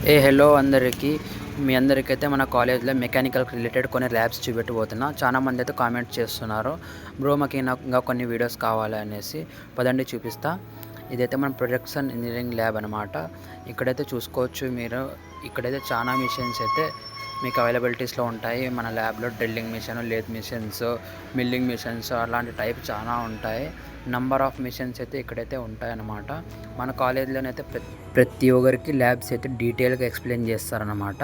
Hello అందరికీ. మీ అందరికైతే మన కాలేజ్లో మెకానికల్ రిలేటెడ్ కొన్ని ల్యాబ్స్ చూపెట్టబోతున్నా. చాలామంది అయితే కామెంట్ చేస్తున్నారు, బ్రో మాకు ఇంకా కొన్ని వీడియోస్ కావాలనేసి. పదండి చూపిస్తా. ఇదైతే మన ప్రొడక్షన్ ఇంజనీరింగ్ ల్యాబ్ అనమాట. ఇక్కడైతే చూసుకోవచ్చు మీరు. ఇక్కడైతే చాలా మిషన్స్ అయితే మీకు అవైలబిలిటీస్లో ఉంటాయి. మన ల్యాబ్లో drilling machine, lathe machines, milling machines అలాంటి టైప్ చాలా ఉంటాయి. నంబర్ ఆఫ్ మిషన్స్ అయితే ఇక్కడైతే ఉంటాయన్నమాట. మన కాలేజీలోనైతే ప్రతి ఒక్కరికి ల్యాబ్స్ అయితే డీటెయిల్గా ఎక్స్ప్లెయిన్ చేస్తారనమాట.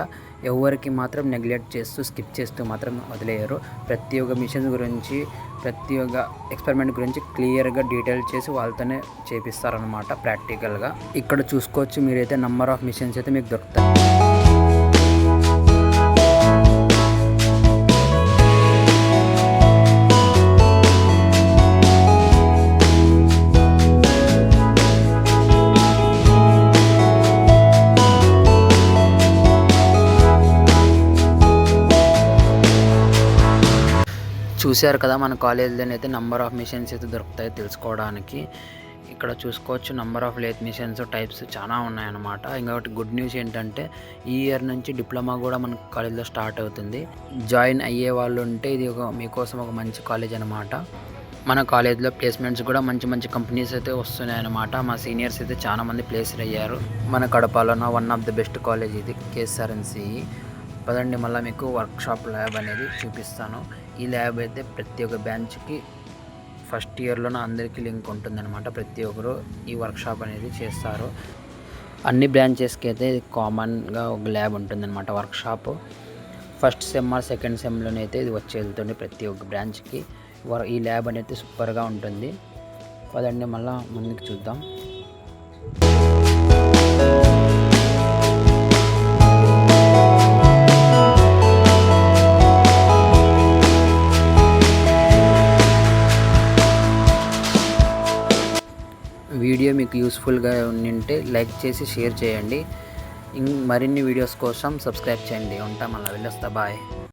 ఎవరికి మాత్రం నెగ్లెక్ట్ చేస్తూ స్కిప్ చేస్తూ మాత్రం వదిలేయరు. ప్రతి ఒక్క మిషన్ గురించి, ప్రతి ఒక్క ఎక్స్పెరిమెంట్ గురించి క్లియర్గా డీటెయిల్ చేసి వాళ్ళతోనే చేపిస్తారనమాట ప్రాక్టికల్గా. ఇక్కడ చూసుకోవచ్చు మీరైతే నంబర్ ఆఫ్ మిషన్స్ అయితే మీకు దొరుకుతాయి. చూశారు కదా, మన కాలేజీలోనైతే నంబర్ ఆఫ్ మిషన్స్ అయితే దొరుకుతాయి తెలుసుకోవడానికి. ఇక్కడ చూసుకోవచ్చు number of lathe machines types చాలా ఉన్నాయన్నమాట. ఇంకొకటి గుడ్ న్యూస్ ఏంటంటే ఈ ఇయర్ నుంచి డిప్లొమా కూడా మన కాలేజీలో స్టార్ట్ అవుతుంది. జాయిన్ అయ్యే వాళ్ళు ఉంటే ఇది మీకోసం ఒక మంచి కాలేజ్ అనమాట. మన కాలేజ్లో ప్లేస్మెంట్స్ కూడా మంచి మంచి కంపెనీస్ అయితే వస్తున్నాయన్నమాట. మా సీనియర్స్ అయితే చాలా మంది ప్లేస్డ్ అయ్యారు. మన కడపలోన one of the best college ఇది, కేఎస్ఆర్ఎన్సిఈ. పదండి మళ్ళీ మీకు వర్క్షాప్ ల్యాబ్ అనేది చూపిస్తాను. ఈ ల్యాబ్ అయితే ప్రతి ఒక్క బ్రాంచ్కి ఫస్ట్ ఇయర్లోనే అందరికీ లింక్ ఉంటుందన్నమాట. ప్రతి ఒక్కరు ఈ వర్క్షాప్ అనేది చేస్తారు. అన్ని బ్రాంచెస్కి అయితే కామన్గా ఒక ల్యాబ్ ఉంటుందన్నమాట workshop. First sem or second సెమ్లోనైతే ఇది వచ్చి వెళ్తుంది ప్రతి ఒక్క బ్రాంచ్కి. ఈ ల్యాబ్ అనేది సూపర్గా ఉంటుంది. పదండి మళ్ళీ ముందుకు చూద్దాం. వీడియో మీకు యూస్ఫుల్గా ఉంటే లైక్ చేసి షేర్ చేయండి. మరిన్ని వీడియోస్ కోసం సబ్స్క్రైబ్ చేయండి. ఉంటాం, మళ్ళీ వెళ్ళొస్తా. బాయ్.